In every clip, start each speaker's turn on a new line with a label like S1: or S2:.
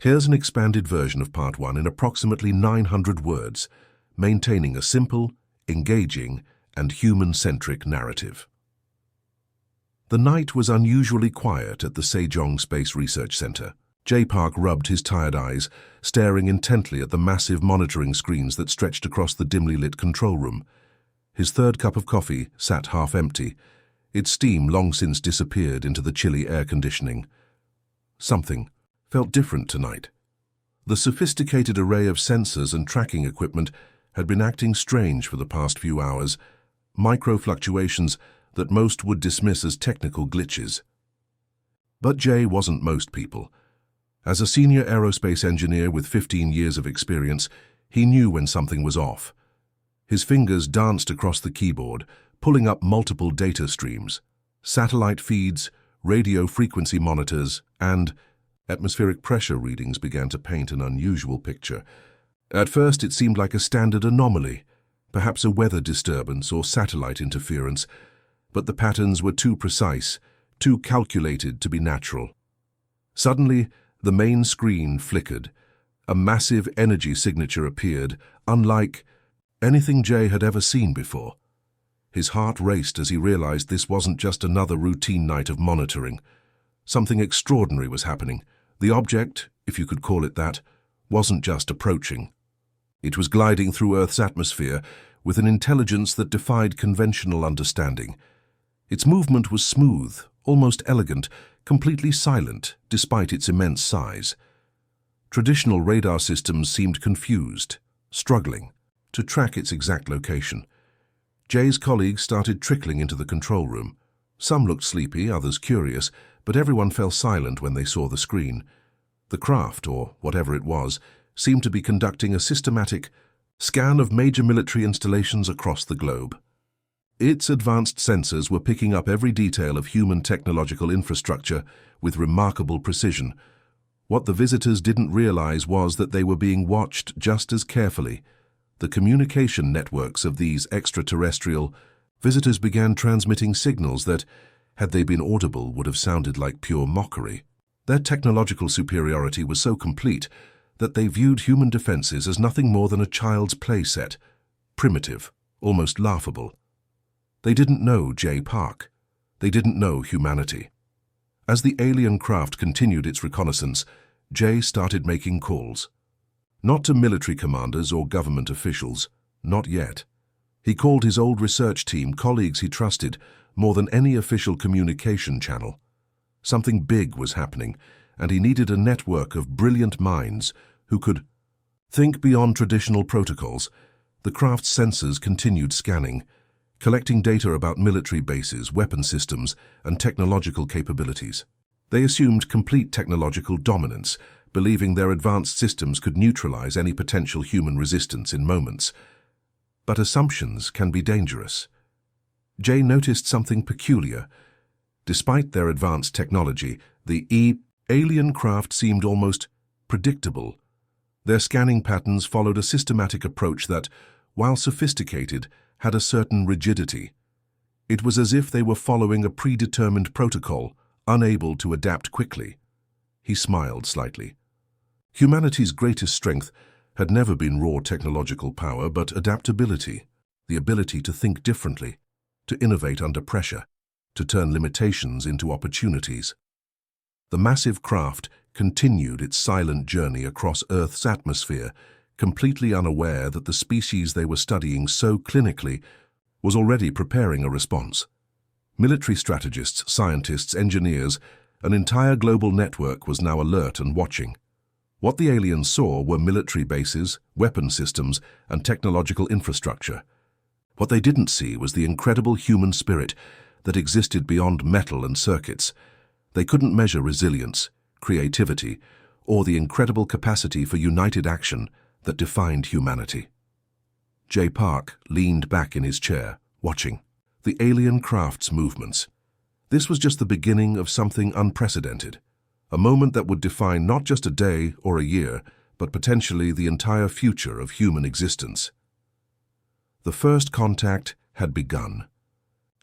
S1: Here's an expanded version of Part 1 in approximately 900 words, maintaining a simple, engaging, and human-centric narrative. The night was unusually quiet at the Sejong Space Research Center. Jay Park rubbed his tired eyes, staring intently at the massive monitoring screens that stretched across the dimly lit control room. His third cup of coffee sat half empty, its steam long since disappeared into the chilly air conditioning. Something felt different tonight. The sophisticated array of sensors and tracking equipment had been acting strange for the past few hours, micro-fluctuations that most would dismiss as technical glitches. But Jay wasn't most people. As a senior aerospace engineer with 15 years of experience, he knew when something was off. His fingers danced across the keyboard, pulling up multiple data streams, satellite feeds, radio frequency monitors, and atmospheric pressure readings began to paint an unusual picture. At first, it seemed like a standard anomaly, perhaps a weather disturbance or satellite interference, but the patterns were too precise, too calculated to be natural. Suddenly, the main screen flickered. A massive energy signature appeared, unlike anything Jay had ever seen before. His heart raced as he realized this wasn't just another routine night of monitoring. Something extraordinary was happening. The object, if you could call it that, wasn't just approaching. It was gliding through Earth's atmosphere with an intelligence that defied conventional understanding. Its movement was smooth, almost elegant, completely silent despite its immense size. Traditional radar systems seemed confused, struggling to track its exact location. Jay's colleagues started trickling into the control room. Some looked sleepy, others curious, but everyone fell silent when they saw the screen. The craft, or whatever it was, seemed to be conducting a systematic scan of major military installations across the globe. Its advanced sensors were picking up every detail of human technological infrastructure with remarkable precision. What the visitors didn't realize was that they were being watched just as carefully. The communication networks of these extraterrestrial visitors began transmitting signals that, had they been audible, would have sounded like pure mockery. Their technological superiority was so complete that they viewed human defenses as nothing more than a child's play set, primitive, almost laughable. They didn't know Jay Park. They didn't know humanity. As the alien craft continued its reconnaissance, Jay started making calls. Not to military commanders or government officials, not yet. He called his old research team, colleagues he trusted, more than any official communication channel. Something big was happening, and he needed a network of brilliant minds who could think beyond traditional protocols. The craft's sensors continued scanning, collecting data about military bases, weapon systems, and technological capabilities. They assumed complete technological dominance, believing their advanced systems could neutralize any potential human resistance in moments. But assumptions can be dangerous. Jay noticed something peculiar. Despite their advanced technology, the alien craft seemed almost predictable. Their scanning patterns followed a systematic approach that, while sophisticated, had a certain rigidity. It was as if they were following a predetermined protocol, unable to adapt quickly. He smiled slightly. Humanity's greatest strength had never been raw technological power, but adaptability, the ability to think differently, to innovate under pressure, to turn limitations into opportunities. The massive craft continued its silent journey across Earth's atmosphere, completely unaware that the species they were studying so clinically was already preparing a response. Military strategists, scientists, engineers, an entire global network was now alert and watching. What the aliens saw were military bases, weapon systems, and technological infrastructure. What they didn't see was the incredible human spirit that existed beyond metal and circuits. They couldn't measure resilience, creativity, or the incredible capacity for united action that defined humanity. Jay Park leaned back in his chair, watching the alien craft's movements. This was just the beginning of something unprecedented, a moment that would define not just a day or a year, but potentially the entire future of human existence. The first contact had begun,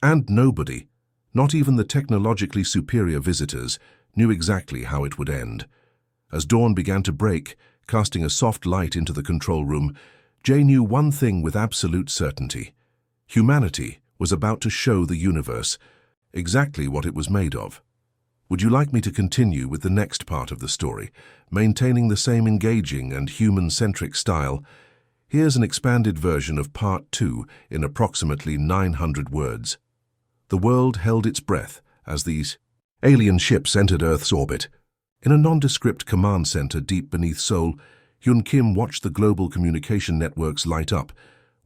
S1: and nobody, not even the technologically superior visitors, knew exactly how it would end. As dawn began to break, casting a soft light into the control room, Jay knew one thing with absolute certainty. Humanity was about to show the universe exactly what it was made of. Would you like me to continue with the next part of the story, maintaining the same engaging and human-centric style? Here's an expanded version of Part 2 in approximately 900 words. The world held its breath as these alien ships entered Earth's orbit. In a nondescript command center deep beneath Seoul, Hyun Kim watched the global communication networks light up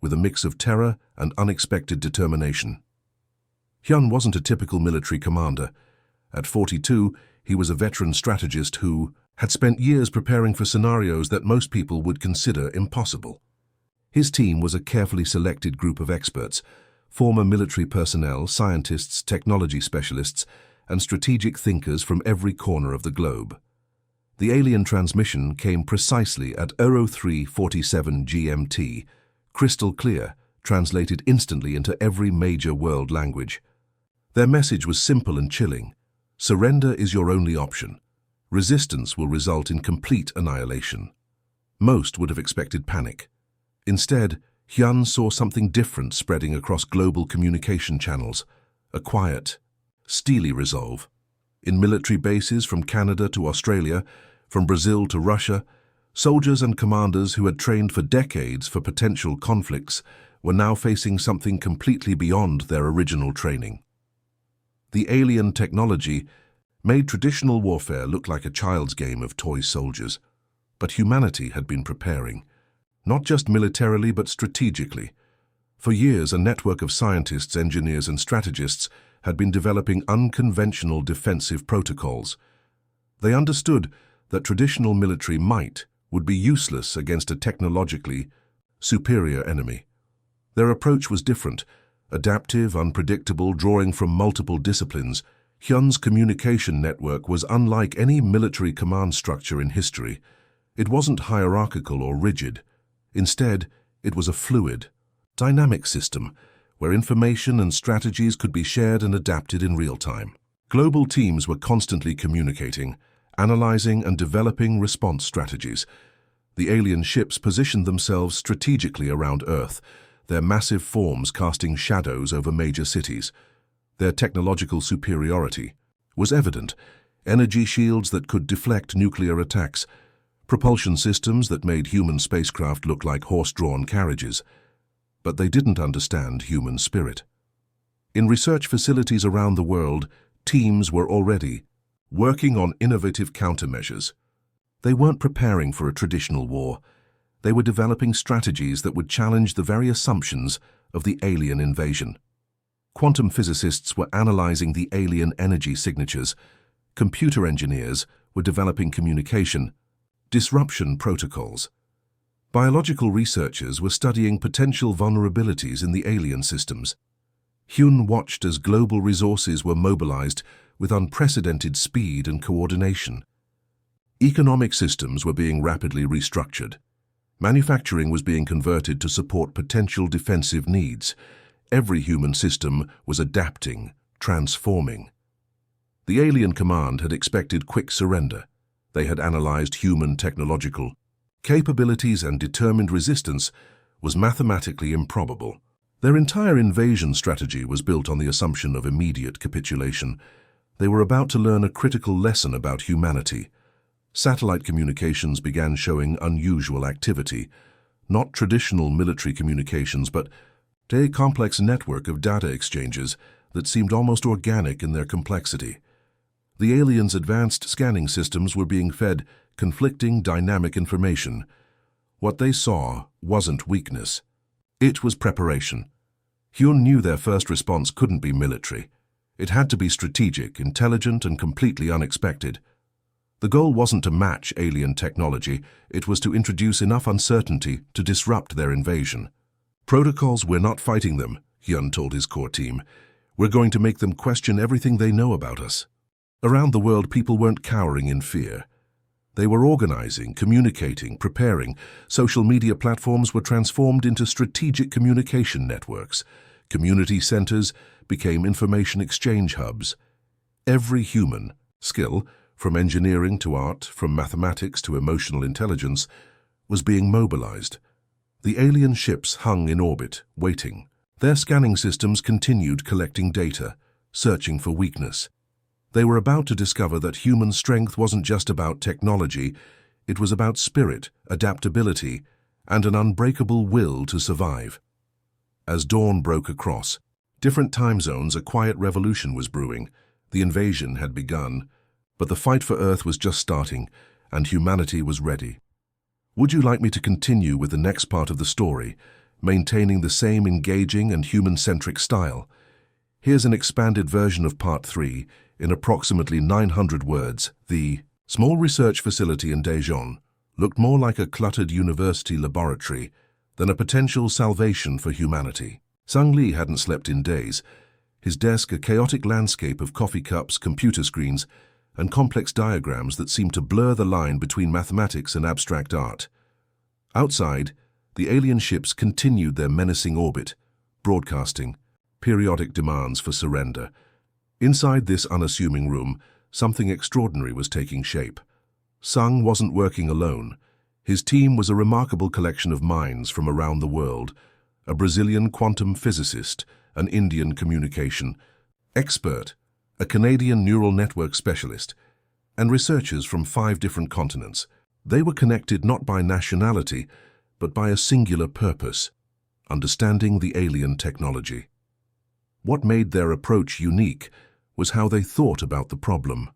S1: with a mix of terror and unexpected determination. Hyun wasn't a typical military commander. At 42, he was a veteran strategist who had spent years preparing for scenarios that most people would consider impossible. His team was a carefully selected group of experts, former military personnel, scientists, technology specialists, and strategic thinkers from every corner of the globe. The alien transmission came precisely at 03:47 GMT, crystal clear, translated instantly into every major world language. Their message was simple and chilling. Surrender is your only option. Resistance will result in complete annihilation. Most would have expected panic. Instead, Hyun saw something different spreading across global communication channels, a quiet, steely resolve. In military bases from Canada to Australia, from Brazil to Russia, soldiers and commanders who had trained for decades for potential conflicts were now facing something completely beyond their original training. The alien technology made traditional warfare look like a child's game of toy soldiers, but humanity had been preparing, not just militarily but strategically. For years, a network of scientists, engineers, and strategists had been developing unconventional defensive protocols. They understood that traditional military might would be useless against a technologically superior enemy. Their approach was different, adaptive, unpredictable, drawing from multiple disciplines. Hyun's communication network was unlike any military command structure in history. It wasn't hierarchical or rigid. Instead, it was a fluid, dynamic system where information and strategies could be shared and adapted in real time. Global teams were constantly communicating, analyzing and developing response strategies. The alien ships positioned themselves strategically around Earth, their massive forms casting shadows over major cities. Their technological superiority was evident. Energy shields that could deflect nuclear attacks, propulsion systems that made human spacecraft look like horse-drawn carriages. But they didn't understand human spirit. In research facilities around the world, teams were already working on innovative countermeasures. They weren't preparing for a traditional war. They were developing strategies that would challenge the very assumptions of the alien invasion. Quantum physicists were analyzing the alien energy signatures. Computer engineers were developing communication disruption protocols. Biological researchers were studying potential vulnerabilities in the alien systems. Hyun watched as global resources were mobilized with unprecedented speed and coordination. Economic systems were being rapidly restructured. Manufacturing was being converted to support potential defensive needs. Every human system was adapting, transforming. The alien command had expected quick surrender. They had analyzed human technological capabilities, and determined resistance was mathematically improbable. Their entire invasion strategy was built on the assumption of immediate capitulation. They were about to learn a critical lesson about humanity. Satellite communications began showing unusual activity, not traditional military communications, but a complex network of data exchanges that seemed almost organic in their complexity. The aliens' advanced scanning systems were being fed conflicting dynamic information. What they saw wasn't weakness. It was preparation. Hyun knew their first response couldn't be military. It had to be strategic, intelligent, and completely unexpected. The goal wasn't to match alien technology, it was to introduce enough uncertainty to disrupt their invasion. "Protocols, we're not fighting them," Hyun told his core team. "We're going to make them question everything they know about us." Around the world, people weren't cowering in fear. They were organizing, communicating, preparing. Social media platforms were transformed into strategic communication networks. Community centers became information exchange hubs. Every human skill, from engineering to art, from mathematics to emotional intelligence, was being mobilized. The alien ships hung in orbit, waiting. Their scanning systems continued collecting data, searching for weakness. They were about to discover that human strength wasn't just about technology, it was about spirit, adaptability, and an unbreakable will to survive. As dawn broke across different time zones, a quiet revolution was brewing. The invasion had begun, but the fight for Earth was just starting, and humanity was ready. Would you like me to continue with the next part of the story, maintaining the same engaging and human-centric style? Here's an expanded version of Part 3, in approximately 900 words. The small research facility in Daejeon looked more like a cluttered university laboratory than a potential salvation for humanity. Sung Lee hadn't slept in days. His desk a chaotic landscape of coffee cups, computer screens, and complex diagrams that seemed to blur the line between mathematics and abstract art. Outside, the alien ships continued their menacing orbit, broadcasting periodic demands for surrender. Inside this unassuming room, something extraordinary was taking shape. Sung wasn't working alone. His team was a remarkable collection of minds from around the world, a Brazilian quantum physicist, an Indian communication expert, a Canadian neural network specialist, and researchers from 5 different continents. They were connected not by nationality, but by a singular purpose: understanding the alien technology. What made their approach unique was how they thought about the problem.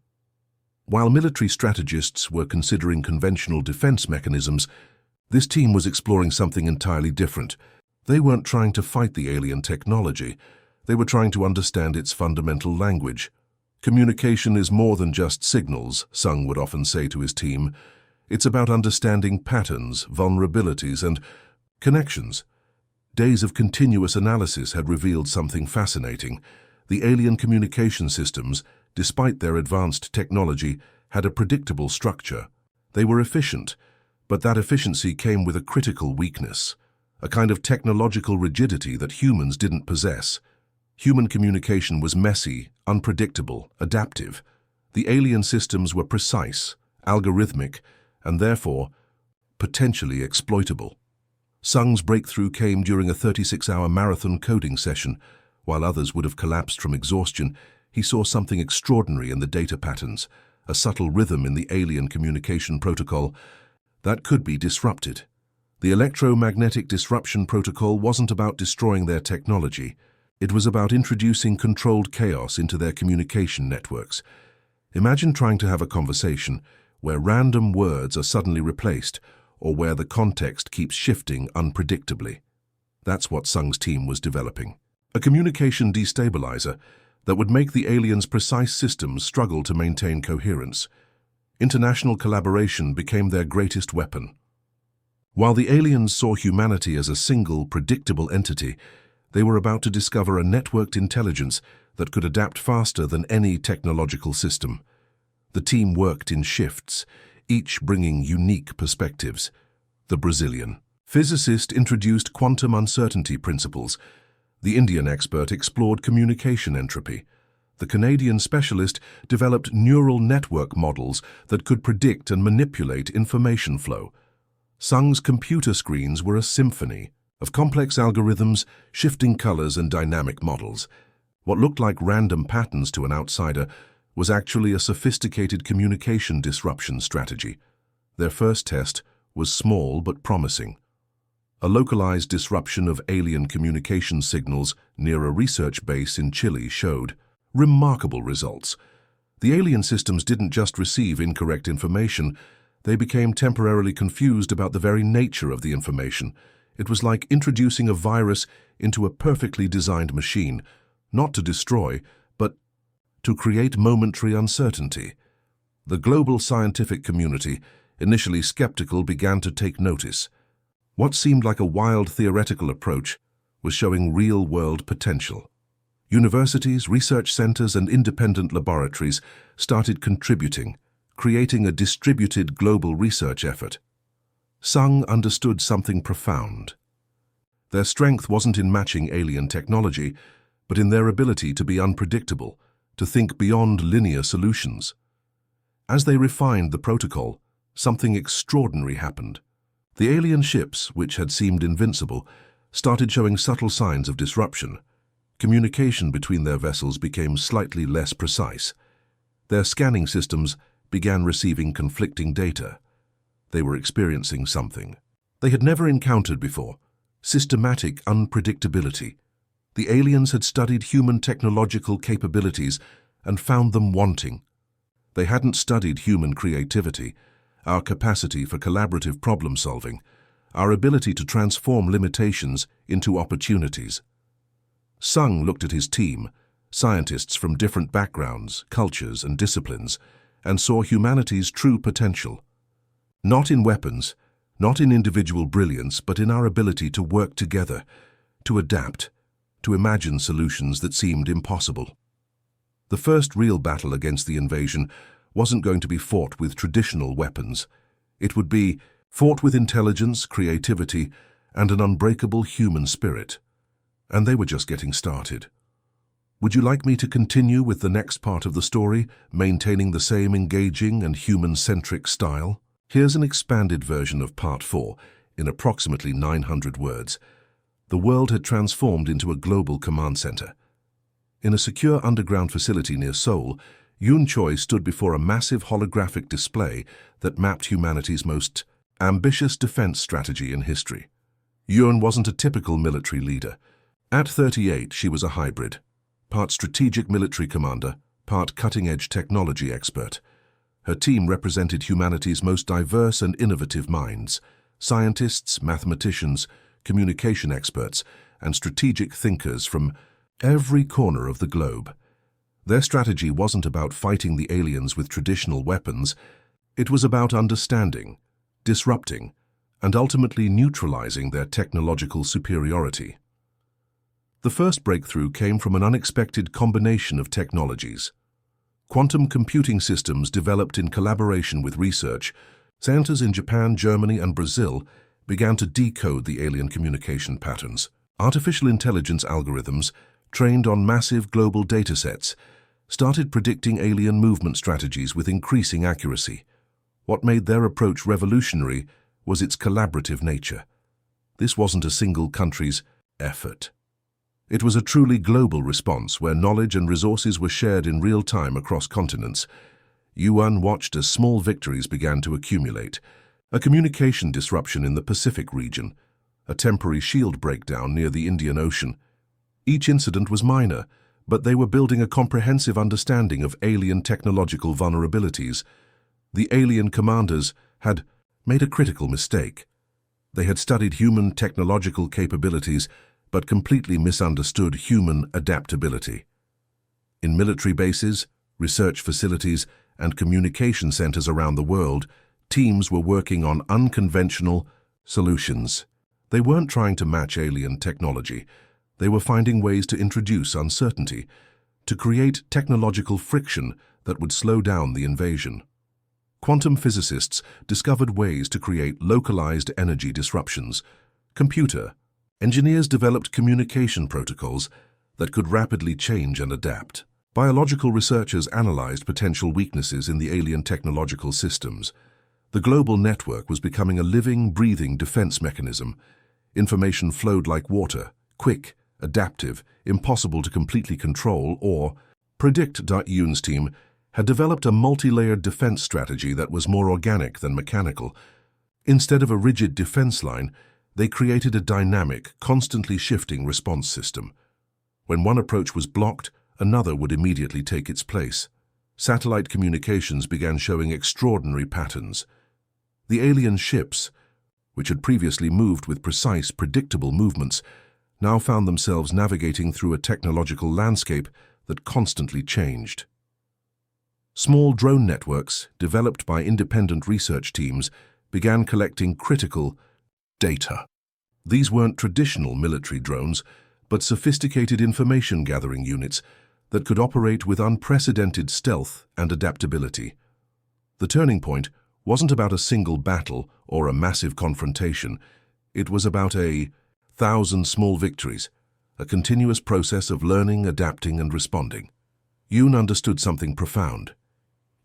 S1: While military strategists were considering conventional defense mechanisms, this team was exploring something entirely different. They weren't trying to fight the alien technology. They were trying to understand its fundamental language. Communication is more than just signals, Sung would often say to his team. It's about understanding patterns, vulnerabilities, and connections. Days of continuous analysis had revealed something fascinating. The alien communication systems, despite their advanced technology, had a predictable structure. They were efficient, but that efficiency came with a critical weakness, a kind of technological rigidity that humans didn't possess. Human communication was messy, unpredictable, adaptive. The alien systems were precise, algorithmic, and therefore potentially exploitable. Sung's breakthrough came during a 36-hour marathon coding session. While others would have collapsed from exhaustion, he saw something extraordinary in the data patterns, a subtle rhythm in the alien communication protocol that could be disrupted. The electromagnetic disruption protocol wasn't about destroying their technology. It was about introducing controlled chaos into their communication networks. Imagine trying to have a conversation where random words are suddenly replaced, or where the context keeps shifting unpredictably. That's what Sung's team was developing. A communication destabilizer that would make the aliens' precise systems struggle to maintain coherence. International collaboration became their greatest weapon. While the aliens saw humanity as a single, predictable entity, they were about to discover a networked intelligence that could adapt faster than any technological system. The team worked in shifts, each bringing unique perspectives. The Brazilian physicist introduced quantum uncertainty principles. The Indian expert explored communication entropy. The Canadian specialist developed neural network models that could predict and manipulate information flow. Sung's computer screens were a symphony of complex algorithms, shifting colors, and dynamic models. What looked like random patterns to an outsider was actually a sophisticated communication disruption strategy. Their first test was small but promising. A localized disruption of alien communication signals near a research base in Chile showed remarkable results. The alien systems didn't just receive incorrect information, they became temporarily confused about the very nature of the information. It was like introducing a virus into a perfectly designed machine, not to destroy, but to create momentary uncertainty. The global scientific community, initially skeptical, began to take notice. What seemed like a wild theoretical approach was showing real-world potential. Universities, research centers, and independent laboratories started contributing, creating a distributed global research effort. Sung understood something profound. Their strength wasn't in matching alien technology, but in their ability to be unpredictable, to think beyond linear solutions. As they refined the protocol, something extraordinary happened. The alien ships, which had seemed invincible, started showing subtle signs of disruption. Communication between their vessels became slightly less precise. Their scanning systems began receiving conflicting data. They were experiencing something they had never encountered before: systematic unpredictability. The aliens had studied human technological capabilities and found them wanting. They hadn't studied human creativity, our capacity for collaborative problem-solving, our ability to transform limitations into opportunities. Sung looked at his team, scientists from different backgrounds, cultures, and disciplines, and saw humanity's true potential. Not in weapons, not in individual brilliance, but in our ability to work together, to adapt, to imagine solutions that seemed impossible. The first real battle against the invasion wasn't going to be fought with traditional weapons. It would be fought with intelligence, creativity, and an unbreakable human spirit. And they were just getting started. Would you like me to continue with the next part of the story, maintaining the same engaging and human-centric style? Here's an expanded version of Part 4, in approximately 900 words. The world had transformed into a global command center. In a secure underground facility near Seoul, Yoon Choi stood before a massive holographic display that mapped humanity's most ambitious defense strategy in history. Yoon wasn't a typical military leader. At 38, she was a hybrid, part strategic military commander, part cutting-edge technology expert. Her team represented humanity's most diverse and innovative minds: scientists, mathematicians, communication experts, and strategic thinkers from every corner of the globe. Their strategy wasn't about fighting the aliens with traditional weapons. It was about understanding, disrupting, and ultimately neutralizing their technological superiority. The first breakthrough came from an unexpected combination of technologies. Quantum computing systems developed in collaboration with research centers in Japan, Germany, and Brazil began to decode the alien communication patterns. Artificial intelligence algorithms, trained on massive global datasets, started predicting alien movement strategies with increasing accuracy. What made their approach revolutionary was its collaborative nature. This wasn't a single country's effort. It was a truly global response where knowledge and resources were shared in real time across continents. Yuan watched as small victories began to accumulate. A communication disruption in the Pacific region, a temporary shield breakdown near the Indian Ocean. Each incident was minor, but they were building a comprehensive understanding of alien technological vulnerabilities. The alien commanders had made a critical mistake. They had studied human technological capabilities, but completely misunderstood human adaptability. In military bases, research facilities, and communication centers around the world, teams were working on unconventional solutions. They weren't trying to match alien technology. They were finding ways to introduce uncertainty, to create technological friction that would slow down the invasion. Quantum physicists discovered ways to create localized energy disruptions. Computer engineers developed communication protocols that could rapidly change and adapt. Biological researchers analyzed potential weaknesses in the alien technological systems. The global network was becoming a living, breathing defense mechanism. Information flowed like water, quick, adaptive, impossible to completely control or predict. Yoon's team had developed a multi-layered defense strategy that was more organic than mechanical. Instead of a rigid defense line, they created a dynamic, constantly shifting response system. When one approach was blocked, another would immediately take its place. Satellite communications began showing extraordinary patterns. The alien ships, which had previously moved with precise, predictable movements, now found themselves navigating through a technological landscape that constantly changed. Small drone networks, developed by independent research teams, began collecting critical data. These weren't traditional military drones, but sophisticated information-gathering units that could operate with unprecedented stealth and adaptability. The turning point wasn't about a single battle or a massive confrontation. It was about 1,000 small victories, a continuous process of learning, adapting, and responding. Yoon understood something profound.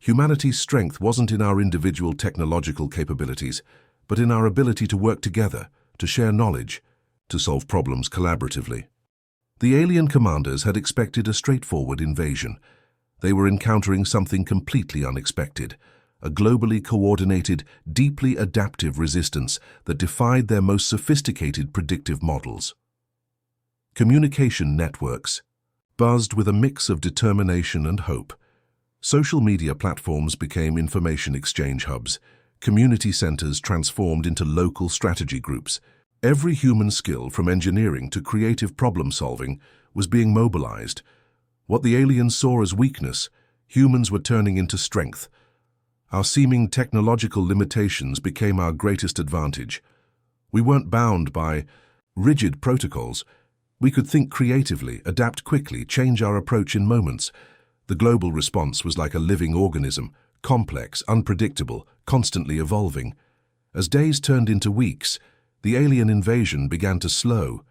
S1: Humanity's strength wasn't in our individual technological capabilities, but in our ability to work together, to share knowledge, to solve problems collaboratively. The alien commanders had expected a straightforward invasion. They were encountering something completely unexpected, a globally coordinated, deeply adaptive resistance that defied their most sophisticated predictive models. Communication networks buzzed with a mix of determination and hope. Social media platforms became information exchange hubs. Community centers transformed into local strategy groups. Every human skill, from engineering to creative problem-solving, was being mobilized. What the aliens saw as weakness, humans were turning into strength. Our seeming technological limitations became our greatest advantage. We weren't bound by rigid protocols. We could think creatively, adapt quickly, change our approach in moments. The global response was like a living organism, complex, unpredictable, constantly evolving. As days turned into weeks, the alien invasion began to slow.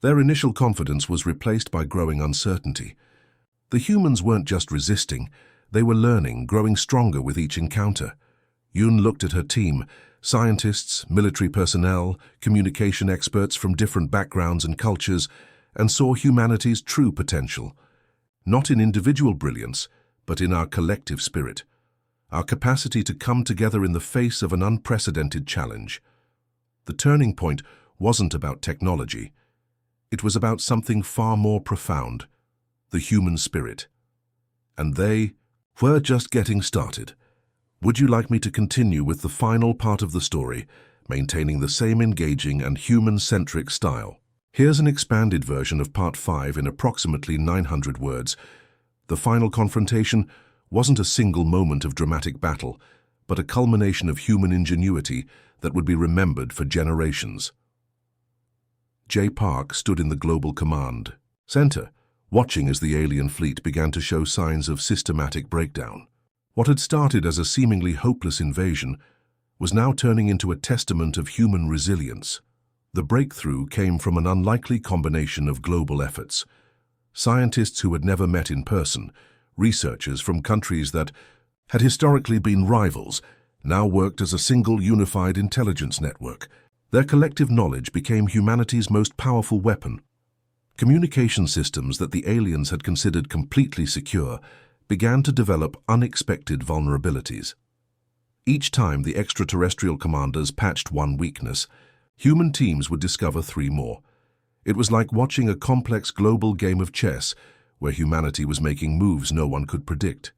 S1: Their initial confidence was replaced by growing uncertainty. The humans weren't just resisting, they were learning, growing stronger with each encounter. Yun looked at her team, scientists, military personnel, communication experts from different backgrounds and cultures, and saw humanity's true potential. Not in individual brilliance, but in our collective spirit. Our capacity to come together in the face of an unprecedented challenge. The turning point wasn't about technology. It was about something far more profound, the human spirit. And they were just getting started. Would you like me to continue with the final part of the story, maintaining the same engaging and human-centric style? Here's an expanded version of Part 5 in approximately 900 words. The final confrontation wasn't a single moment of dramatic battle, but a culmination of human ingenuity that would be remembered for generations. Jay Park stood in the Global Command Center, watching as the alien fleet began to show signs of systematic breakdown. What had started as a seemingly hopeless invasion was now turning into a testament of human resilience. The breakthrough came from an unlikely combination of global efforts. Scientists who had never met in person, researchers from countries that had historically been rivals, now worked as a single unified intelligence network. Their collective knowledge became humanity's most powerful weapon. Communication systems that the aliens had considered completely secure began to develop unexpected vulnerabilities. Each time the extraterrestrial commanders patched one weakness, human teams would discover three more. It was like watching a complex global game of chess where humanity was making moves no one could predict.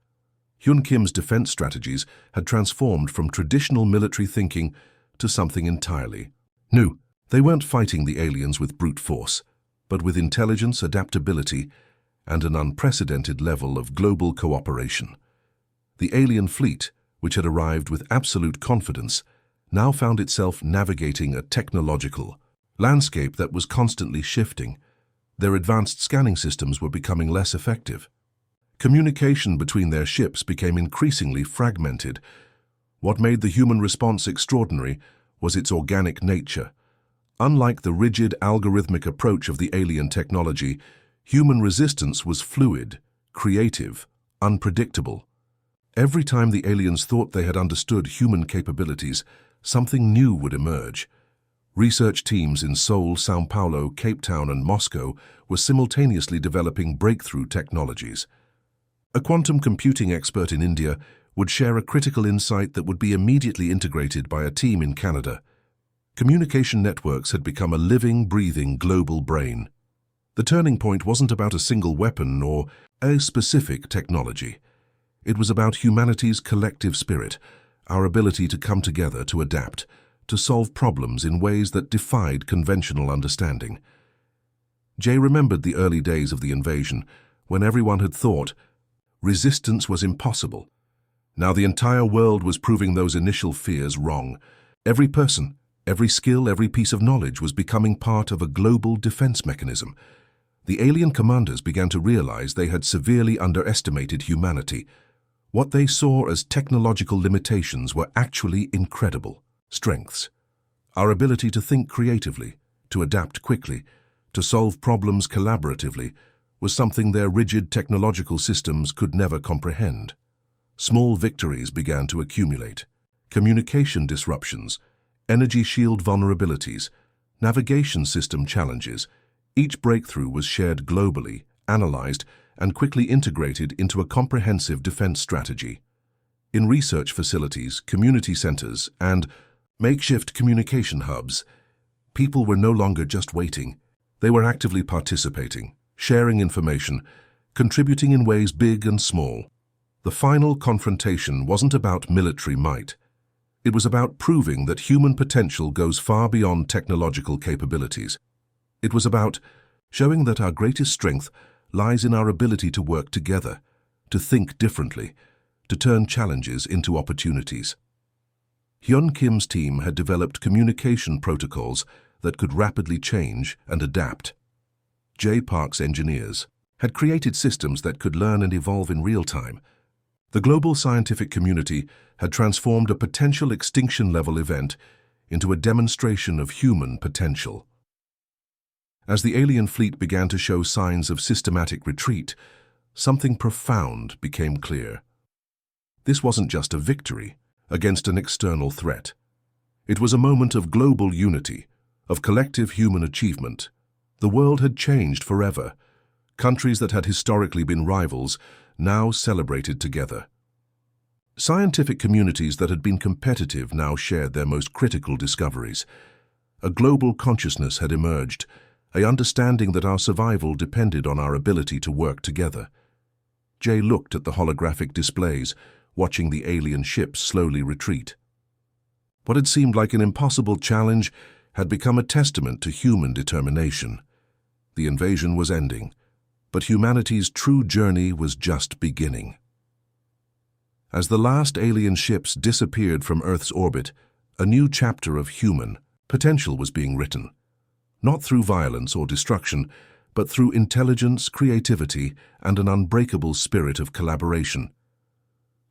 S1: Hyun Kim's defense strategies had transformed from traditional military thinking to something entirely new. They weren't fighting the aliens with brute force, but with intelligence, adaptability, and an unprecedented level of global cooperation. The alien fleet, which had arrived with absolute confidence, now found itself navigating a technological landscape that was constantly shifting. Their advanced scanning systems were becoming less effective. Communication between their ships became increasingly fragmented. What made the human response extraordinary was its organic nature. Unlike the rigid, algorithmic approach of the alien technology, human resistance was fluid, creative, unpredictable. Every time the aliens thought they had understood human capabilities, something new would emerge. Research teams in Seoul, São Paulo, Cape Town, and Moscow were simultaneously developing breakthrough technologies. A quantum computing expert in India would share a critical insight that would be immediately integrated by a team in Canada. Communication networks had become a living, breathing global brain. The turning point wasn't about a single weapon or a specific technology. It was about humanity's collective spirit, our ability to come together, to adapt, to solve problems in ways that defied conventional understanding. Jay remembered the early days of the invasion, when everyone had thought resistance was impossible. Now the entire world was proving those initial fears wrong. Every person, every skill, every piece of knowledge was becoming part of a global defense mechanism. The alien commanders began to realize they had severely underestimated humanity. What they saw as technological limitations were actually incredible strengths. Our ability to think creatively, to adapt quickly, to solve problems collaboratively was something their rigid technological systems could never comprehend. Small victories began to accumulate. Communication disruptions, energy shield vulnerabilities, navigation system challenges. Each breakthrough was shared globally, analyzed, and quickly integrated into a comprehensive defense strategy. In research facilities, community centers, and makeshift communication hubs, people were no longer just waiting. They were actively participating, sharing information, contributing in ways big and small. The final confrontation wasn't about military might. It was about proving that human potential goes far beyond technological capabilities. It was about showing that our greatest strength lies in our ability to work together, to think differently, to turn challenges into opportunities. Hyun Kim's team had developed communication protocols that could rapidly change and adapt. Jae Park's engineers had created systems that could learn and evolve in real time. The global scientific community had transformed a potential extinction-level event into a demonstration of human potential. As the alien fleet began to show signs of systematic retreat, something profound became clear. This wasn't just a victory against an external threat. It was a moment of global unity, of collective human achievement. The world had changed forever. Countries that had historically been rivals now celebrated together. Scientific communities that had been competitive now shared their most critical discoveries. A global consciousness had emerged, an understanding that our survival depended on our ability to work together. Jay looked at the holographic displays, watching the alien ships slowly retreat. What had seemed like an impossible challenge had become a testament to human determination. The invasion was ending, but humanity's true journey was just beginning. As the last alien ships disappeared from Earth's orbit, a new chapter of human potential was being written. Not through violence or destruction, but through intelligence, creativity, and an unbreakable spirit of collaboration.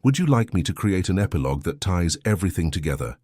S1: Would you like me to create an epilogue that ties everything together?